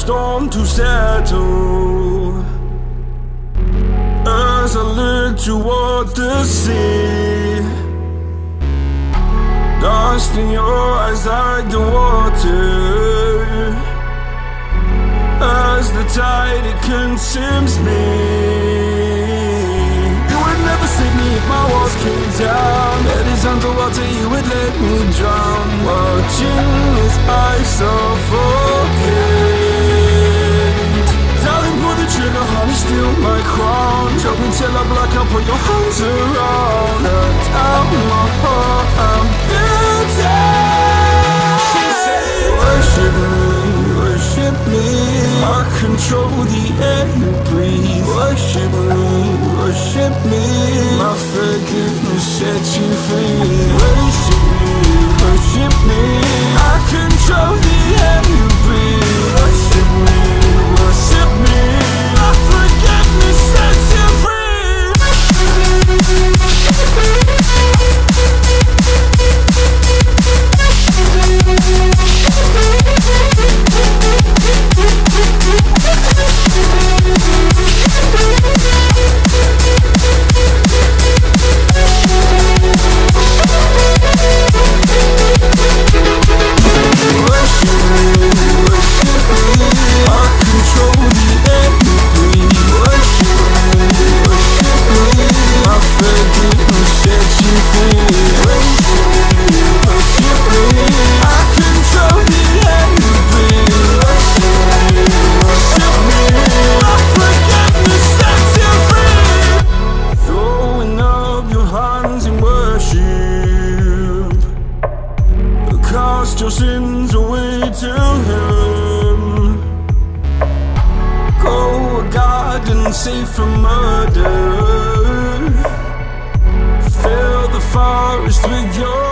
storm to settle. As I look toward the sea, lost in your eyes like the water. As the tide, it consumes me. You would never save me if my walls came down. Head is underwater, you would let me drown. Watching as I suffocate. Darling, pull the trigger, honey, steal my crown. Choke me till I black out, put your hands around. Cut out my heart, I'm guilty. She said, worship me, worship me. I control the air you breathe. Worship me, worship me. My forgiveness sets you free. Worship me, worship me. I control the air you breathe. Worship me, worship me. My forgiveness sets you free. Cast your sins away to Him. Go a garden safe from murder. Fill the forest with your